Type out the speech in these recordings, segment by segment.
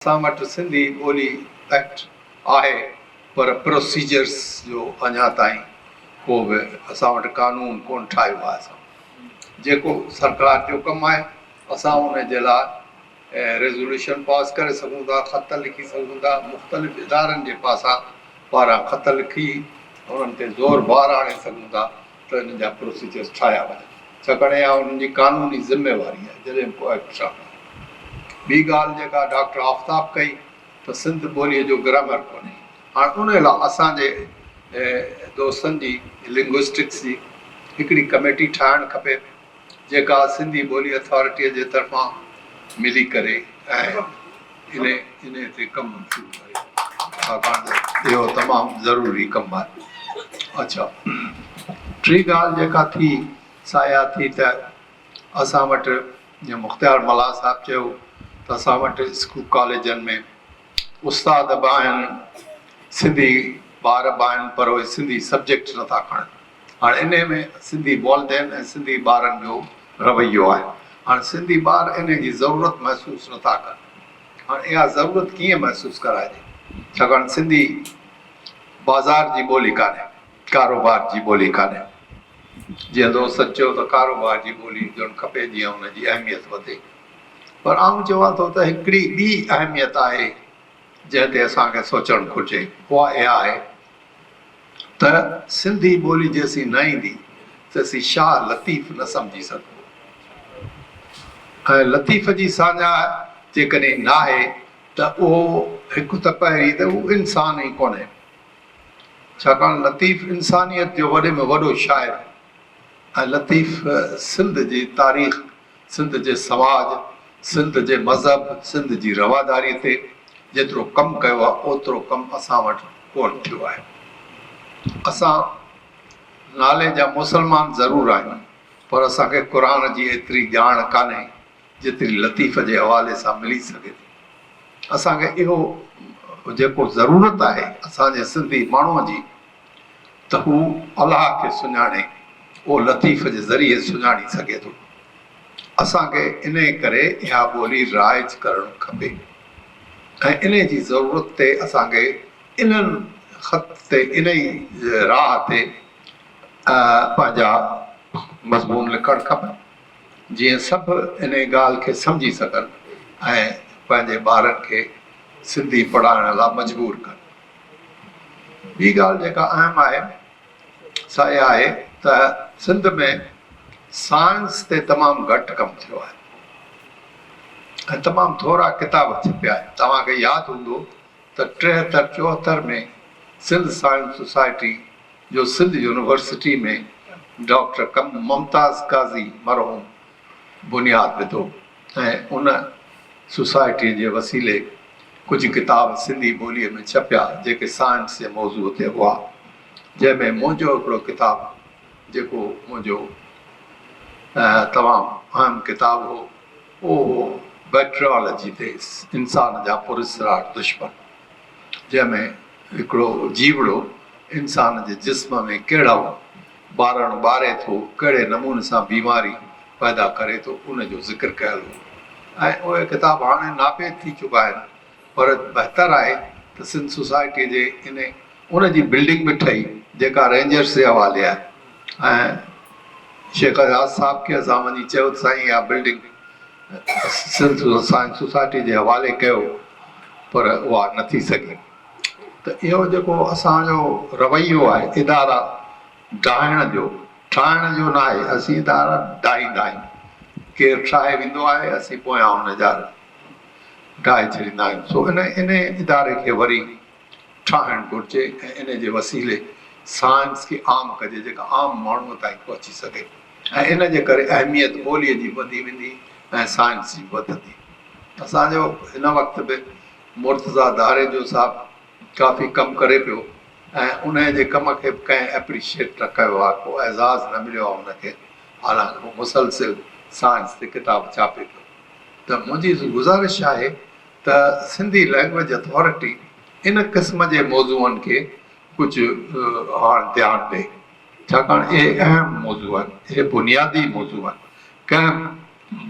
असां वटि सिंधी ॿोली एक्ट आहे पर प्रोसीजर्स जो अञा ताईं को बि असां वटि कानून कोन ठाहियो आहे। असां जेको सरकार जो कमु आहे असां उन जे लाइ रेज़ोल्यूशन पास करे सघूं था, ख़त लिखी सघूं था, मुख़्तलिफ़ इदारनि जे पासां पारां ख़त लिखी उन्हनि ते ज़ोर बार आणे सघूं था त इन जा प्रोसीजर्स ठाहिया वञनि, छाकाणि इहा उन्हनि जी कानूनी ज़िम्मेवारी आहे जॾहिं को एक्ट ठाहे। ॿी ॻाल्हि जेका डॉक्टर आफ़ताब कई त सिंध ॿोलीअ जो ग्रामर कोन्हे। हाणे उन लाइ असांजे दोस्तनि जी लिंग्विस्टिक्स जी हिकिड़ी कमेटी ठाहिणु खपे जेका सिंधी ॿोली अथॉरिटीअ जे तरफ़ां मिली करे ऐं इन ते कमु शुरू करे, छाकाणि त इहो तमामु ज़रूरी कमु आहे। अच्छा, टी ॻाल्हि जेका थी सा इहा थी त असां वटि जीअं मुख़्तियार मल्हा साहिबु चयो त असां वटि स्कूल कॉलेजनि में उस्ताद बि आहिनि, सिंधी ॿार बि आहिनि, पर उहे सिंधी सब्जेक्ट नथा खणनि। हाणे इन में सिंधी बोलंदा आहिनि ऐं सिंधी ॿारनि जो रवैयो आहे। हाणे सिंधी ॿार इन जी ज़रूरत महसूसु नथा कनि। हाणे इहा ज़रूरत कीअं महसूसु कराइजे, छाकाणि सिंधी बाज़ार जी ॿोली कान्हे, कारोबार जी ॿोली कान्हे। जीअं दोस्त चयो त कारोबार जी ॿोली हुजणु खपे जीअं हुनजी अहमियत वधे, पर आउं चवां थो त हिकिड़ी ॿी अहमियत आहे जंहिं ते असांखे सोचणु घुरिजे। उहा इहा आहे त सिंधी ॿोली जेसीं न ईंदी तेसीं शाह लतीफ़ न सम्झी सघूं, ऐं लतीफ़ जी साञा जेकॾहिं न आहे त उहो हिकु त पहिरीं त उहो इंसान ई कोन्हे, छाकाणि लतीफ़ इंसानियत जो वॾे में वॾो शाइर ऐं लतीफ़ सिंध जी तारीख़, सिंध जे समाज, सिंध जे मज़हब, सिंध जी रवादारी ते जेतिरो कमु कयो आहे ओतिरो कमु असां वटि कोन थियो आहे। असां नाले जा मुस्लमान ज़रूरु आहियूं पर असांखे क़ुर जी एतिरी ॼाण कान्हे जेतिरी लतीफ़ जे हवाले सां मिली सघे थी। असांखे इहो जेको ज़रूरत आहे असांजे सिंधी माण्हूअ जी त हू अलाह खे सुञाणे, उहो लतीफ़ जे ज़रिए सुञाणी सघे थो। असांखे इन करे इहा ॿोली राइज करणु खपे ऐं इन जी ज़रूरत ते असांखे इन्हनि ख़त ते इन ई राह ते पंहिंजा मज़मून लिखणु खपनि जीअं सभु इन ॻाल्हि खे सम्झी सघनि ऐं पंहिंजे ॿारनि खे सिंधी पढ़ाइण लाइ मजबूर कनि। ॿी ॻाल्हि जेका अहम आहे सा इहा आहे त सिंध में साइंस ते तमामु घटि कमु थियो आहे ऐं तमामु थोरा किताब छपिया आहिनि। तव्हांखे यादि हूंदो त 73-74 में सिंध साइंस सोसाइटी जो सिंध यूनिवर्सिटी में डॉक्टर मुमताज़ काज़ी मरहूम बुनियादु विधो ऐं उन सोसाइटीअ जे वसीले कुझु किताब सिंधी ॿोलीअ में छपिया जेके साइंस जे मौज़ूअ ते हुआ, जंहिंमें मुंहिंजो हिकिड़ो किताबु जेको मुंहिंजो तमामु अहम किताबु हो उहो हो बैक्टीरियोलॉजी ते इंसान जा पुरस्रार दुश्मन, जंहिंमें हिकिड़ो जीवड़ो इंसान जे जिस्म में कहिड़ा ॿारणु ॿारे थो, कहिड़े नमूने सां बीमारी पैदा करे थो, उनजो ज़िक्र कयल हो। ऐं उहे किताब हाणे नापे थी चुका आहिनि, पर बहितर आहे त सिंध सोसाइटीअ जे उनजी बिल्डिंग बि ठही जेका रेंजर्स जे हवाले आहे ऐं शेख आज़ाद साहिब खे असां वञी चयो त साईं इहा बिल्डिंग सिंध साइंस सोसाइटी जे हवाले कयो, पर उहा न थी सघी। त इहो जेको असांजो रवैयो आहे इदारा ठाहिण जो न आहे, असीं इदारा ठाहींदा आहियूं, केरु ठाहे वेंदो आहे असीं पोयां हुनजा ठाहे छॾींदा आहियूं। सो इन इदारे खे वरी ठाहिणु घुरिजे ऐं इन जे वसीले साइंस खे आम कजे जेका आम माण्हूअ ताईं पहुची सघे ऐं इन जे करे अहमियत ॿोलीअ जी वधी वेंदी ऐं साइंस जी वधंदी। असांजो हिन वक़्तु बि मुर्तज़ा दारे जो साहिबु काफ़ी कमु करे पियो ऐं उन जे कम खे बि कंहिं एप्रिशिएट न कयो आहे, को एज़ाज़ न मिलियो आहे उनखे, हालांकि उहो मुसलसिल साइंस ते किताब छापे पियो। त मुंहिंजी गुज़ारिश आहे त सिंधी लैंग्वेज अथॉरिटी इन क़िस्म जे मौज़ूअनि खे कुझु हाणे ध्यानु ॾे, छाकाणि इहे अहम मौज़ू आहिनि, इहे बुनियादी मौज़ू आहिनि। कंहिं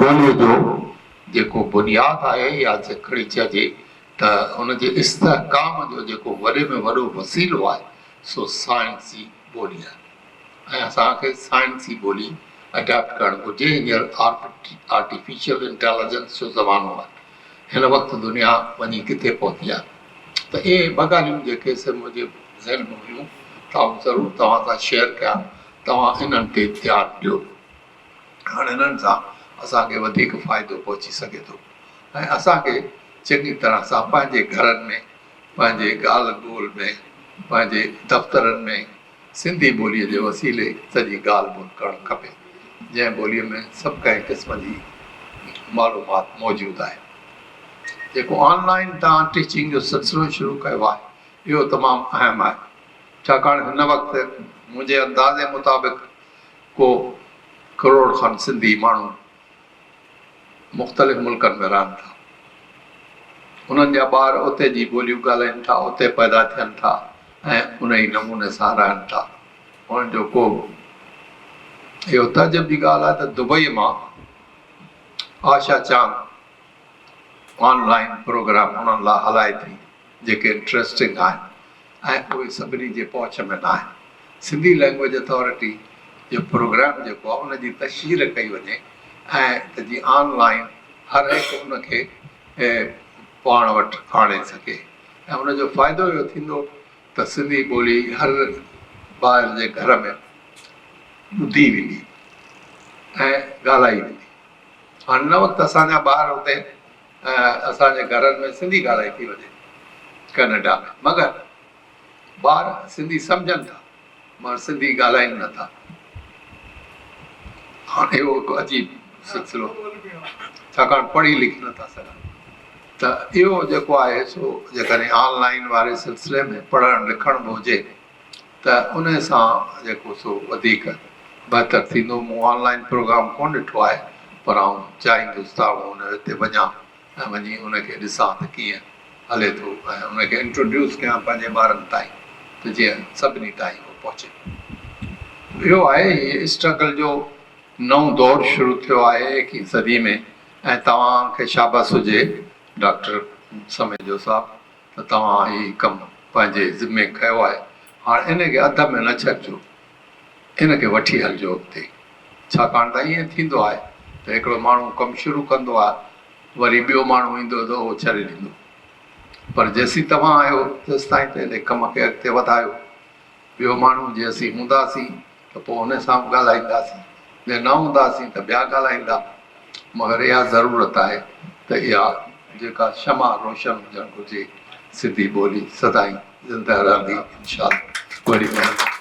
ॿोलीअ जो जेको बुनियादु आहे या खणी चइजे त उनजे इस्तेहकाम जो जेको वॾे में वॾो वसीलो आहे सो साइंस जी ॿोली आहे ऐं असांखे साइंस जी ॿोली अडेप्ट करणु घुरिजे। हींअर आर्टिफिशियल इंटेलिजेंस जो ज़मानो आहे, हिन वक़्तु दुनिया वञी किथे पहुती आहे। त इहे ॿ ॻाल्हियूं जेके मुंहिंजे ज़हन में हुयूं ज़रूरु तव्हां सां शेयर कयां। तव्हां इन्हनि ते ध्यानु ॾियो, हाणे इन्हनि सां असांखे वधीक फ़ाइदो पहुची सघे थो ऐं असांखे चङी तरह सां पंहिंजे घरनि में, पंहिंजे ॻाल्हि ॿोल में, पंहिंजे दफ़्तरनि में सिंधी ॿोलीअ जे वसीले सॼी ॻाल्हि ॿोल करणु खपे, जंहिं ॿोलीअ में सभु कंहिं क़िस्म जी मालूमात मौजूदु आहे। जेको ऑनलाइन तव्हां टीचिंग जो सिलसिलो शुरू कयो आहे इहो तमामु अहम आहे, छाकाणि हिन वक़्तु मुंहिंजे अंदाज़े मुताबिक़ को करोड़ खनि सिंधी माण्हू मुख़्तलिफ़ मुल्कनि में रहनि था। उन्हनि जा ॿार उते जी ॿोलियूं ॻाल्हाइनि था, उते पैदा थियनि था ऐं उन ई नमूने सां रहनि था। उन्हनि जो को इहो तजुब जी ॻाल्हि आहे त दुबई मां आशा चांद ऑनलाइन प्रोग्राम उन्हनि लाइ हलाए थी जेके इंट्रस्टिंग आहिनि ऐं उहे सभिनी जे पहुच में न आहिनि। सिंधी लैंग्वेज अथॉरिटी जो प्रोग्राम जेको आहे उनजी तशहीर कई वञे ऐं त जीअं ऑनलाइन हर हिकु उनखे पाण वटि आणे सघे ऐं उनजो फ़ाइदो इहो थींदो त सिंधी ॿोली हर ॿार जे घर में ॿुधी वेंदी ऐं ॻाल्हाई वेंदी। हाणे हिन वक़्तु असांजा ॿार उते असांजे घरनि में सिंधी ॻाल्हाई थी वञे कैनेडा में, मगर ॿार सिंधी सम्झनि था मगर सिंधी ॻाल्हाइनि नथा। हाणे इहो हिकु अजीब सिलसिलो, छाकाणि पढ़ी लिखी नथा सघनि। त इहो जेको आहे सो जेकॾहिं ऑनलाइन वारे सिलसिले में पढ़णु लिखण बि हुजे त उन सां जेको सो वधीक बहितर थींदो। मूं ऑनलाइन प्रोग्राम कोन ॾिठो आहे पर आउं चाहींदुसि त उन ते वञा ऐं वञी उनखे ॾिसां त कीअं हले थो ऐं उनखे इंट्रोड्यूस कयां पंहिंजे ॿारनि ताईं त जीअं सभिनी ताईं उहो पहुचे। इहो आहे इहे स्ट्रगल जो नओं दौरु शुरू थियो आहे 21वीं सदी में ऐं तव्हांखे शाबाश हुजे डॉक्टर समेजो साहब त तव्हां हीउ कमु पंहिंजे ज़िम्मे कयो आहे। हाणे इनखे अध में न छॾिजो, इनखे वठी हलिजो अॻिते, छाकाणि त ईअं थींदो आहे त हिकिड़ो माण्हू कमु शुरू कंदो आहे वरी ॿियो माण्हू ईंदो त उहो छॾे ॾींदो, पर जेसीं तव्हां आहियो तेसि ताईं त हिन कम खे अॻिते वधायो। ॿियो माण्हू जे असीं हूंदासीं त पोइ हुन सां बि ॻाल्हाईंदासीं, जे न हूंदासीं त ॿिया ॻाल्हाईंदा, मगर इहा ज़रूरत आहे त इहा जेका शमा रोशन हुजणु घुरिजे, सिंधी ॿोली सदाईं ज़िंदह रहंदी इंशाअल्लाह। वॾी महिरबानी।